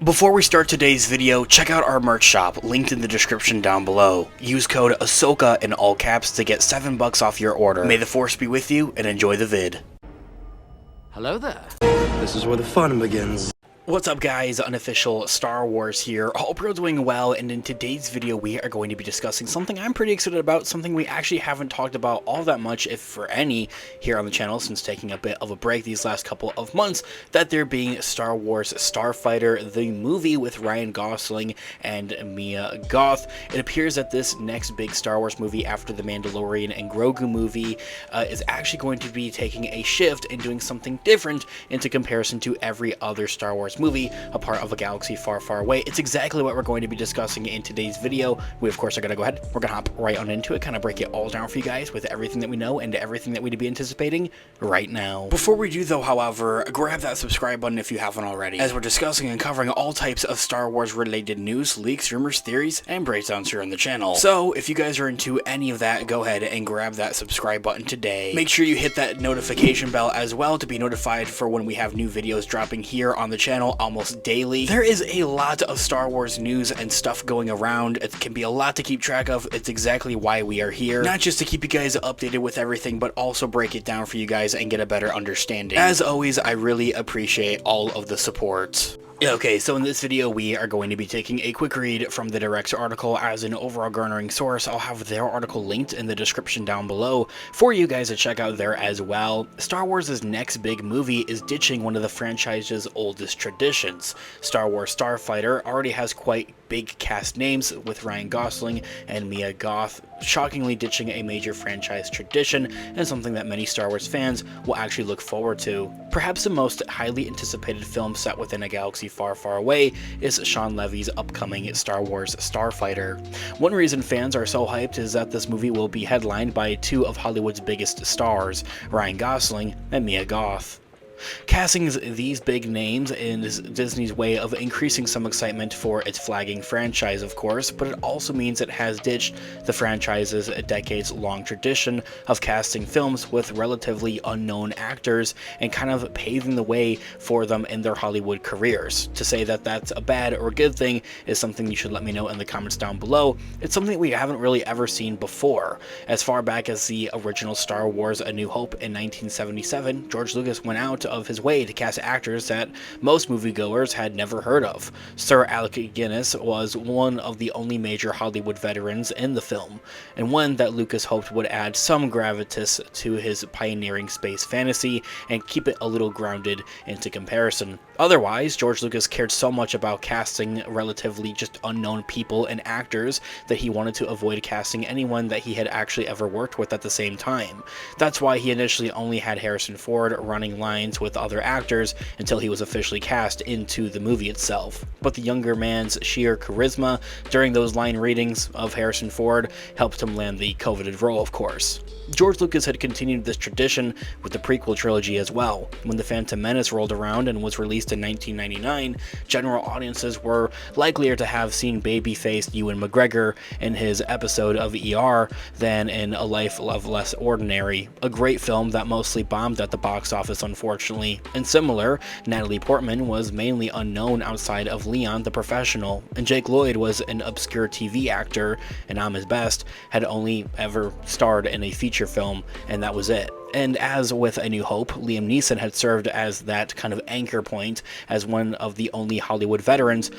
Before we start today's video, check out our merch shop, linked in the description down below. Use code Ahsoka in all caps to get $7 off your order. May the Force be with you, and enjoy the vid. Hello there. This is where the fun begins. What's up guys, Unofficial Star Wars here. Hope you're doing well, and in today's video we are going to be discussing something I'm pretty excited about, something we actually haven't talked about all that much, if for any, here on the channel since taking a bit of a break these last couple of months, that there being Star Wars Starfighter, the movie with Ryan Gosling and Mia Goth. It appears that this next big Star Wars movie after the Mandalorian and Grogu movie is actually going to be taking a shift and doing something different into comparison to every other Star Wars movie, a part of a galaxy far, far away. It's exactly what we're going to be discussing in today's video. We, of course, are going to go ahead. We're going to hop right on into it, kind of break it all down for you guys with everything that we know and everything that we'd be anticipating right now. Before we do, though, however, grab that subscribe button if you haven't already, as we're discussing and covering all types of Star Wars related news, leaks, rumors, theories, and breakdowns here on the channel. So, if you guys are into any of that, go ahead and grab that subscribe button today. Make sure you hit that notification bell as well to be notified for when we have new videos dropping here on the channel almost daily. There is a lot of Star Wars news and stuff going around. It can be a lot to keep track of. It's exactly why we are here. Not just to keep you guys updated with everything, but also break it down for you guys and get a better understanding. As always, I really appreciate all of the support. Okay, so in this video, we are going to be taking a quick read from the Direct's article. As an overall garnering source, I'll have their article linked in the description down below for you guys to check out there as well. Star Wars' next big movie is ditching one of the franchise's oldest traditions. Star Wars Starfighter already has quite big cast names, with Ryan Gosling and Mia Goth shockingly ditching a major franchise tradition and something that many Star Wars fans will actually look forward to. Perhaps the most highly anticipated film set within a galaxy far, far away is Sean Levy's upcoming Star Wars Starfighter. One reason fans are so hyped is that this movie will be headlined by two of Hollywood's biggest stars, Ryan Gosling and Mia Goth. Casting these big names is Disney's way of increasing some excitement for its flagging franchise, of course, but it also means it has ditched the franchise's decades-long tradition of casting films with relatively unknown actors and kind of paving the way for them in their Hollywood careers. To say that that's a bad or good thing is something you should let me know in the comments down below. It's something we haven't really ever seen before. As far back as the original Star Wars A New Hope in 1977, George Lucas went out of his way to cast actors that most moviegoers had never heard of. Sir Alec Guinness was one of the only major Hollywood veterans in the film, and one that Lucas hoped would add some gravitas to his pioneering space fantasy and keep it a little grounded into comparison. Otherwise, George Lucas cared so much about casting relatively just unknown people and actors that he wanted to avoid casting anyone that he had actually ever worked with at the same time. That's why he initially only had Harrison Ford running lines with other actors until he was officially cast into the movie itself. But the younger man's sheer charisma during those line readings of Harrison Ford helped him land the coveted role, of course. George Lucas had continued this tradition with the prequel trilogy as well. When The Phantom Menace rolled around and was released in 1999, general audiences were likelier to have seen baby-faced Ewan McGregor in his episode of ER than in A Life of Less Ordinary, a great film that mostly bombed at the box office, unfortunately. And similar, Natalie Portman was mainly unknown outside of Leon the Professional, and Jake Lloyd was an obscure TV actor, and I'm his best, had only ever starred in a feature film, and that was it. And as with A New Hope, Liam Neeson had served as that kind of anchor point, as one of the only Hollywood veterans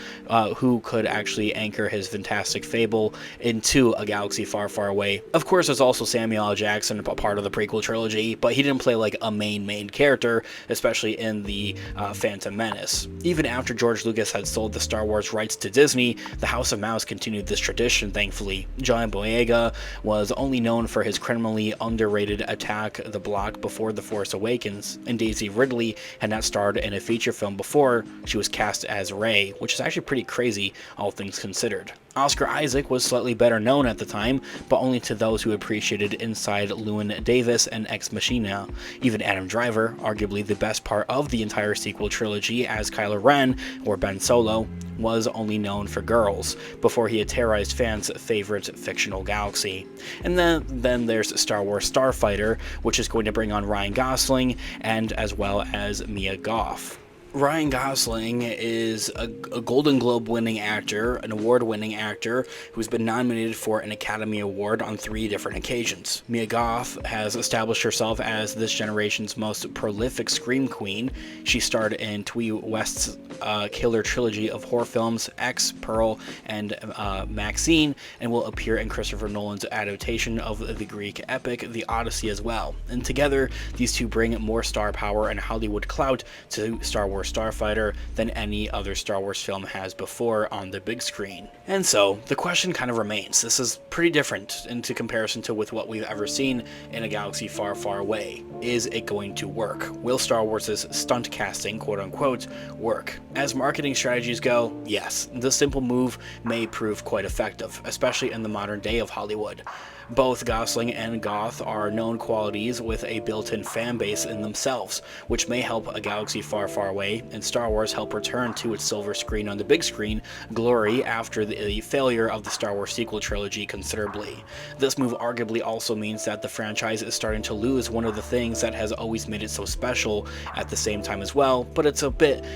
who could actually anchor his fantastic fable into a galaxy far, far away. Of course, there's also Samuel L. Jackson, a part of the prequel trilogy, but he didn't play like a main character, especially in the Phantom Menace. Even after George Lucas had sold the Star Wars rights to Disney, the House of Mouse continued this tradition, thankfully. John Boyega was only known for his criminally underrated Attack the Block before The Force Awakens, and Daisy Ridley had not starred in a feature film before she was cast as Rey, which is actually pretty crazy, all things considered. Oscar Isaac was slightly better known at the time, but only to those who appreciated Inside Llewyn Davis and Ex Machina. Even Adam Driver, arguably the best part of the entire sequel trilogy as Kylo Ren, or Ben Solo, was only known for Girls, before he had terrorized fans' favorite fictional galaxy. And then there's Star Wars Starfighter, which is going to bring on Ryan Gosling and as well as Mia Goth. Ryan Gosling is a Golden Globe winning actor, an award-winning actor who's been nominated for an Academy Award on 3 different occasions. Mia Goth has established herself as this generation's most prolific scream queen. She starred in Twee West's killer trilogy of horror films, X, Pearl, and Maxine, and will appear in Christopher Nolan's adaptation of the Greek epic, The Odyssey, as well. And together, these two bring more star power and Hollywood clout to Star Wars Starfighter than any other Star Wars film has before on the big screen. And so, the question kind of remains. This is pretty different into comparison to with what we've ever seen in a galaxy far, far away. Is it going to work? Will Star Wars' stunt casting, quote unquote, work? As marketing strategies go, yes, the simple move may prove quite effective, especially in the modern day of Hollywood. Both Gosling and Goth are known qualities with a built-in fan base in themselves, which may help a galaxy far, far away, and Star Wars help return to its silver screen on the big screen glory after the failure of the Star Wars sequel trilogy considerably. This move arguably also means that the franchise is starting to lose one of the things that has always made it so special at the same time as well, but it's a bit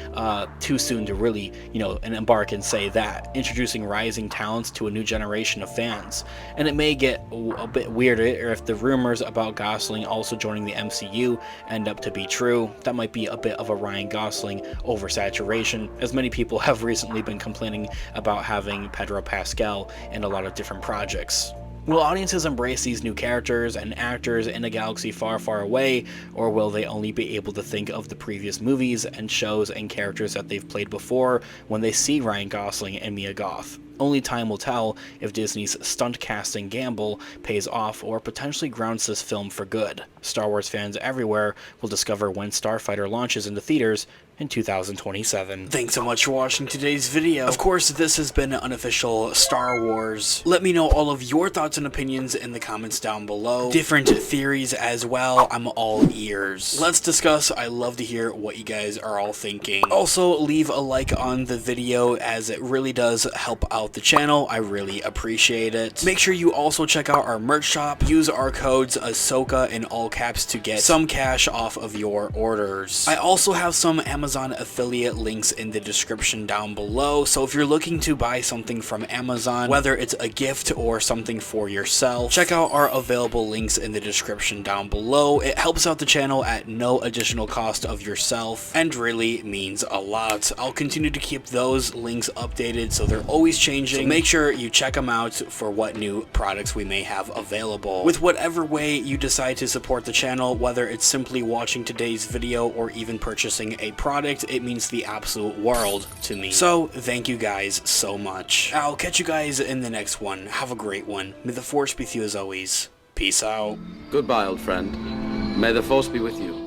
too soon to really, embark and say that. Introducing rising talents to a new generation of fans, and it may get a bit weirder if the rumors about Gosling also joining the MCU end up to be true. That might be a bit of a Ryan Gosling oversaturation, as many people have recently been complaining about having Pedro Pascal in a lot of different projects. Will audiences embrace these new characters and actors in a galaxy far, far away, or will they only be able to think of the previous movies and shows and characters that they've played before when they see Ryan Gosling and Mia Goth? Only time will tell if Disney's stunt casting gamble pays off or potentially grounds this film for good. Star Wars fans everywhere will discover when Starfighter launches into theaters in 2027. Thanks so much for watching today's video. Of course, this has been an unofficial Star Wars. Let me know all of your thoughts and opinions in the comments down below. Different theories as well. I'm all ears. Let's discuss. I love to hear what you guys are all thinking. Also, leave a like on the video as it really does help out the channel. I really appreciate it. Make sure you also check out our merch shop. Use our codes Ahsoka in all caps to get some cash off of your orders. I also have some Amazon affiliate links in the description down below, so if you're looking to buy something from Amazon, whether it's a gift or something for yourself, check out our available links in the description down below. It helps out the channel at no additional cost of yourself and really means a lot. I'll continue to keep those links updated so they're always changing, so make sure you check them out for what new products we may have available. With whatever way you decide to support the channel, whether it's simply watching today's video or even purchasing a product, it means the absolute world to me. So thank you guys so much. I'll catch you guys in the next one. Have a great one. May the Force be with you as always. Peace out. Goodbye, old friend. May the Force be with you.